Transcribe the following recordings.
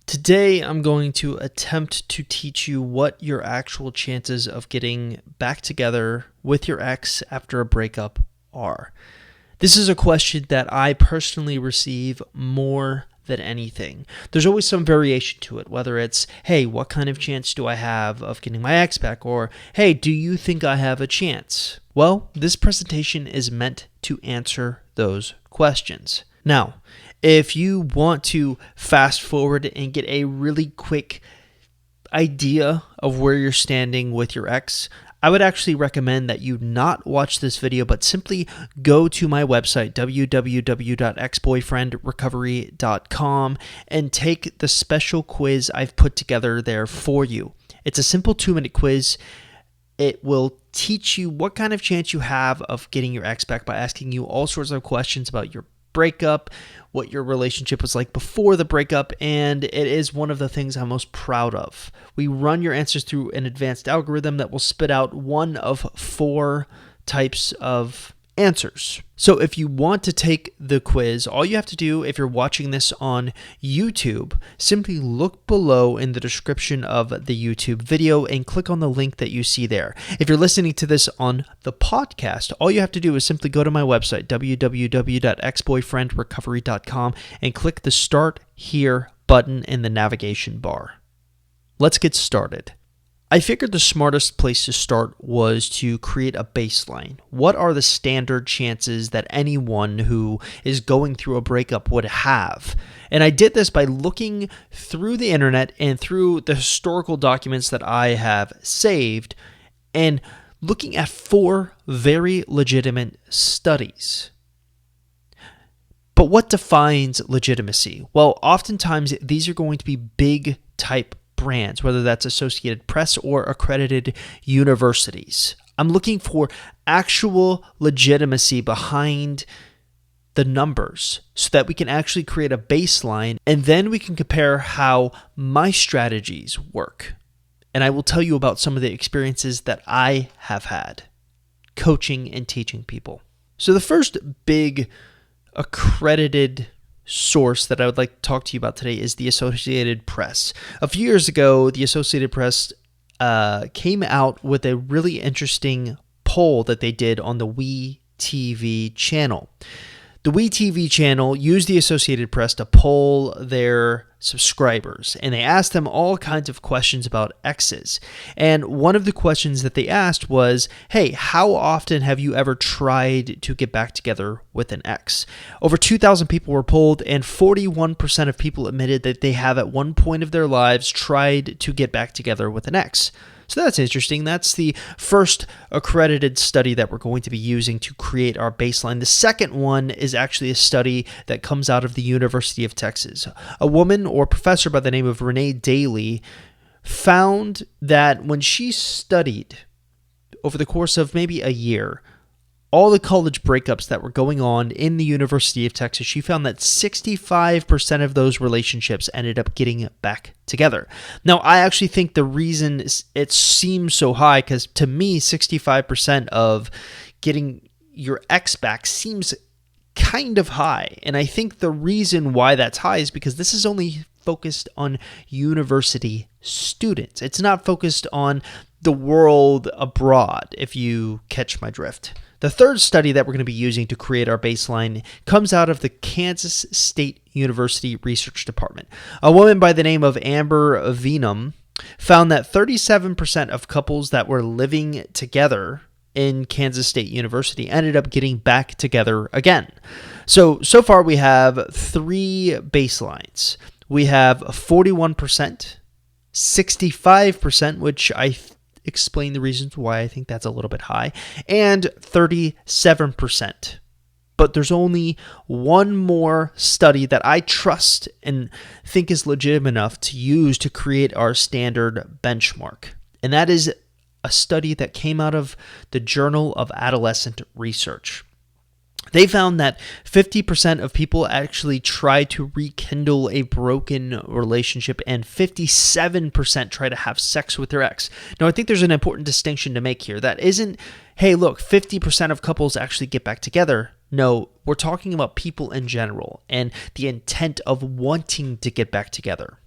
Today, I'm going to attempt to teach you what your actual chances of getting back together with your ex after a breakup are. This is a question that I personally receive more than anything. There's always some variation to it, whether it's, hey, what kind of chance do I have of getting my ex back? Or, hey, do you think I have a chance? Well, this presentation is meant to answer those questions. Now, if you want to fast forward and get a really quick idea of where you're standing with your ex, I would actually recommend that you not watch this video, but simply go to my website, www.exboyfriendrecovery.com, and take the special quiz I've put together there for you. It's a simple 2-minute quiz. It will teach you what kind of chance you have of getting your ex back by asking you all sorts of questions about your breakup, what your relationship was like before the breakup, and it is one of the things I'm most proud of. We run your answers through an advanced algorithm that will spit out one of 4 types of answers. So if you want to take the quiz, all you have to do, if you're watching this on YouTube, simply look below in the description of the YouTube video and click on the link that you see there. If you're listening to this on the podcast, all you have to do is simply go to my website, www.exboyfriendrecovery.com, and click the Start Here button in the navigation bar. Let's get started. I figured the smartest place to start was to create a baseline. What are the standard chances that anyone who is going through a breakup would have? And I did this by looking through the internet and through the historical documents that I have saved and looking at 4 very legitimate studies. But what defines legitimacy? Well, oftentimes these are going to be big type brands, whether that's Associated Press or accredited universities. I'm looking for actual legitimacy behind the numbers so that we can actually create a baseline, and then we can compare how my strategies work. And I will tell you about some of the experiences that I have had coaching and teaching people. So the first big accredited source that I would like to talk to you about today is the Associated Press. A few years ago, the Associated Press came out with a really interesting poll that they did on the WeTV channel. The WeTV channel used the Associated Press to poll their subscribers, and they asked them all kinds of questions about exes. And one of the questions that they asked was, hey, how often have you ever tried to get back together with an ex? Over 2,000 people were polled, and 41% of people admitted that they have at one point of their lives tried to get back together with an ex. So that's interesting. That's the first accredited study that we're going to be using to create our baseline. The second one is actually a study that comes out of the University of Texas. A woman or professor by the name of Rene Dailey found that when she studied over the course of maybe a year, all the college breakups that were going on in the University of Texas, she found that 65% of those relationships ended up getting back together. Now, I actually think the reason it seems so high, because to me, 65% of getting your ex back seems kind of high. And I think the reason why that's high is because this is only focused on university students. It's not focused on the world abroad, if you catch my drift. The third study that we're going to be using to create our baseline comes out of the Kansas State University Research Department. A woman by the name of Amber Venum found that 37% of couples that were living together in Kansas State University ended up getting back together again. So far we have 3 baselines. We have 41%, 65%, which I explain the reasons why I think that's a little bit high, and 37%. But there's only one more study that I trust and think is legitimate enough to use to create our standard benchmark. And that is a study that came out of the Journal of Adolescent Research. They found that 50% of people actually try to rekindle a broken relationship, and 57% try to have sex with their ex. Now, I think there's an important distinction to make here. That isn't, hey, look, 50% of couples actually get back together. No, we're talking about people in general and the intent of wanting to get back together.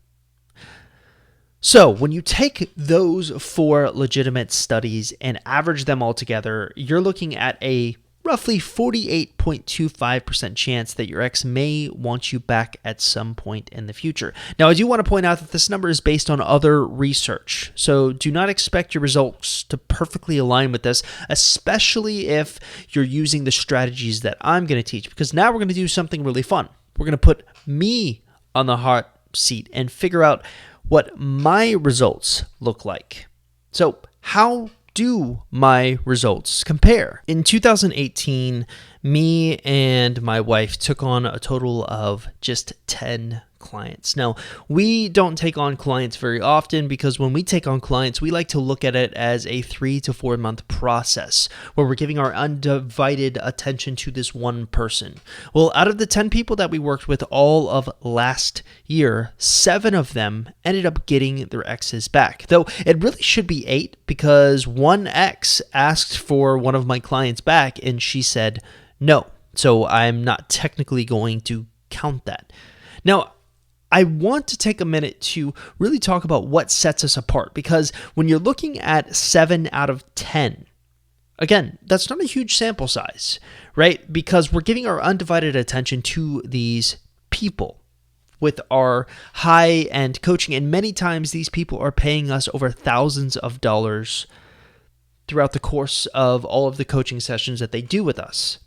So when you take those 4 legitimate studies and average them all together, you're looking at a roughly 48.25% chance that your ex may want you back at some point in the future. Now, I do want to point out that this number is based on other research, so do not expect your results to perfectly align with this, especially if you're using the strategies that I'm going to teach, because now we're going to do something really fun. We're going to put me on the hot seat and figure out what my results look like. So, how do my results compare? In 2018, me and my wife took on a total of just 10 clients. Now, we don't take on clients very often because when we take on clients, we like to look at it as a 3 to 4 month process where we're giving our undivided attention to this one person. Well, out of the 10 people that we worked with all of last year, 7 of them ended up getting their exes back. Though it really should be 8 because one ex asked for one of my clients back and she said no. So I'm not technically going to count that. Now, I want to take a minute to really talk about what sets us apart, because when you're looking at 7 out of 10, again, that's not a huge sample size, right? Because we're giving our undivided attention to these people with our high-end coaching, and many times these people are paying us over thousands of dollars throughout the course of all of the coaching sessions that they do with us.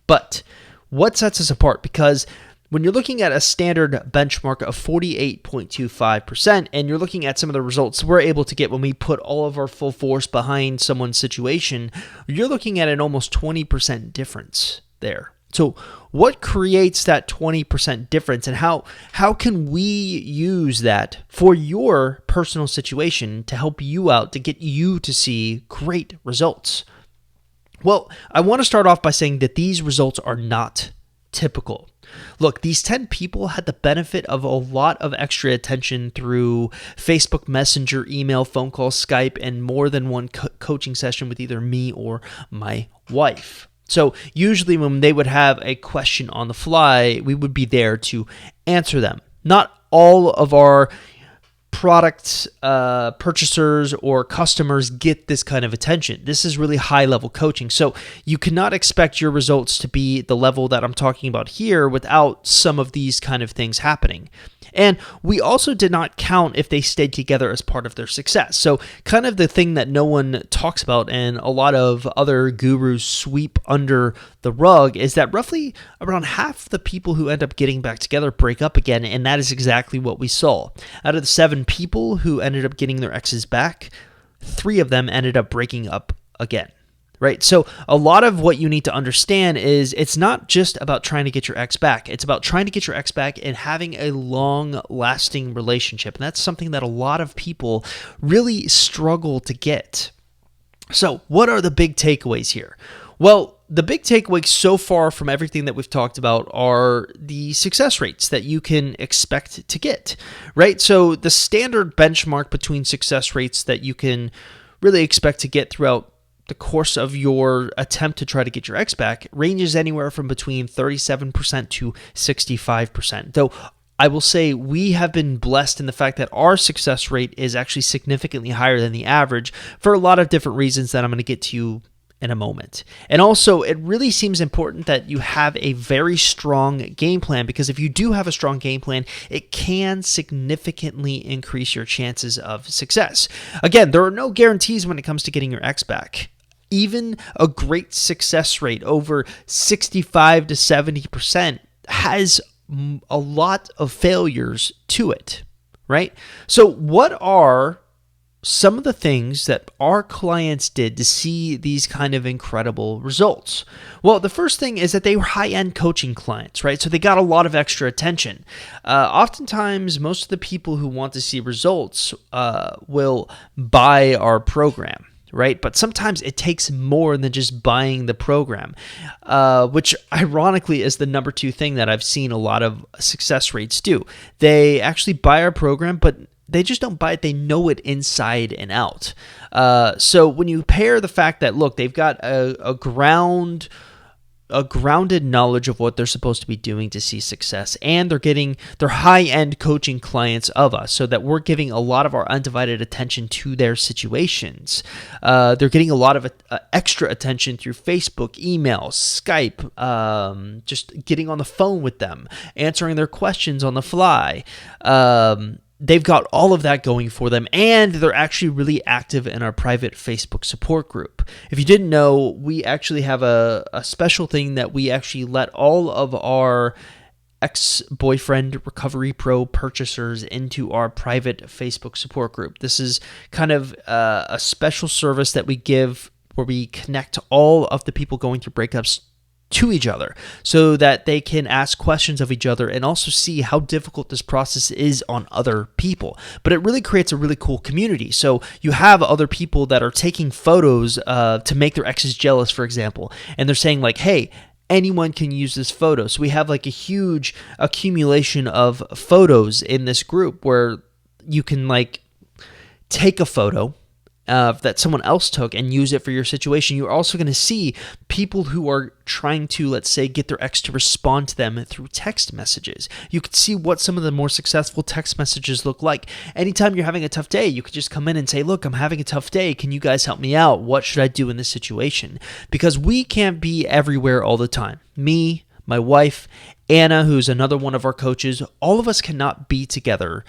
But what sets us apart? Because when you're looking at a standard benchmark of 48.25%, and you're looking at some of the results we're able to get when we put all of our full force behind someone's situation, you're looking at an almost 20% difference there. So what creates that 20% difference, and how can we use that for your personal situation to help you out, to get you to see great results? Well, I want to start off by saying that these results are not typical. Look, these 10 people had the benefit of a lot of extra attention through Facebook Messenger, email, phone call, Skype, and more than one coaching session with either me or my wife. So usually when they would have a question on the fly, we would be there to answer them. Not all of our product purchasers or customers get this kind of attention. This is really high-level coaching. So you cannot expect your results to be the level that I'm talking about here without some of these kind of things happening. And we also did not count if they stayed together as part of their success. So kind of the thing that no one talks about and a lot of other gurus sweep under the rug is that roughly around half the people who end up getting back together break up again, and that is exactly what we saw. Out of the 7 people who ended up getting their exes back, 3 of them ended up breaking up again. Right? So a lot of what you need to understand is it's not just about trying to get your ex back. It's about trying to get your ex back and having a long-lasting relationship. And that's something that a lot of people really struggle to get. So what are the big takeaways here? Well, the big takeaways so far from everything that we've talked about are the success rates that you can expect to get, right? So the standard benchmark between success rates that you can really expect to get throughout the course of your attempt to try to get your ex back ranges anywhere from between 37% to 65%. Though I will say we have been blessed in the fact that our success rate is actually significantly higher than the average for a lot of different reasons that I'm going to get to in a moment. And also, it really seems important that you have a very strong game plan, because if you do have a strong game plan, it can significantly increase your chances of success. Again, there are no guarantees when it comes to getting your ex back. Even a great success rate over 65 to 70% has a lot of failures to it, right? So what are some of the things that our clients did to see these kind of incredible results? Well, the first thing is that they were high-end coaching clients, right? So they got a lot of extra attention. Oftentimes, most of the people who want to see results will buy our program, right? But sometimes it takes more than just buying the program, which ironically is the number 2 thing that I've seen a lot of success rates do. They actually buy our program, but they just don't buy it. They know it inside and out. So when you pair the fact that, look, they've got a ground a grounded knowledge of what they're supposed to be doing to see success, and they're getting their high-end coaching clients of us, so that we're giving a lot of our undivided attention to their situations. They're getting a lot of extra attention through Facebook, emails, Skype, just getting on the phone with them, answering their questions on the fly. They've got all of that going for them, and they're actually really active in our private Facebook support group. If you didn't know, we actually have a special thing that we actually let all of our ex-boyfriend recovery pro purchasers into our private Facebook support group. This is kind of a special service that we give where we connect all of the people going through breakups to each other so that they can ask questions of each other and also see how difficult this process is on other people. But it really creates a really cool community. So you have other people that are taking photos to make their exes jealous, for example, and they're saying like, hey, anyone can use this photo. So we have like a huge accumulation of photos in this group where you can like take a photo that someone else took and use it for your situation. You're also going to see people who are trying to, let's say, get their ex to respond to them through text messages. You can see what some of the more successful text messages look like. Anytime you're having a tough day, you could just come in and say, look, I'm having a tough day. Can you guys help me out? What should I do in this situation? Because we can't be everywhere all the time. Me, my wife, Anna, who's another one of our coaches, all of us cannot be together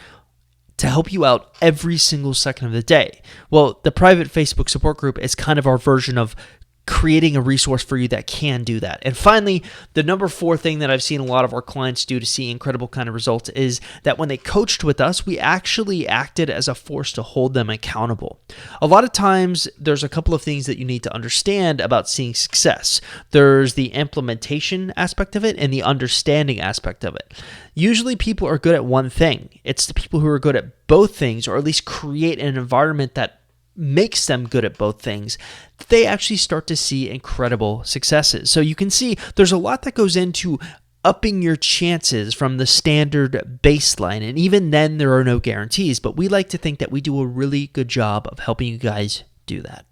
to help you out every single second of the day. Well, the private Facebook support group is kind of our version of creating a resource for you that can do that. And finally, the number 4 thing that I've seen a lot of our clients do to see incredible kind of results is that when they coached with us, we actually acted as a force to hold them accountable. A lot of times, there's a couple of things that you need to understand about seeing success. There's the implementation aspect of it and the understanding aspect of it. Usually people are good at one thing. It's the people who are good at both things, or at least create an environment that makes them good at both things, they actually start to see incredible successes. So you can see there's a lot that goes into upping your chances from the standard baseline. And even then, there are no guarantees, but we like to think that we do a really good job of helping you guys do that.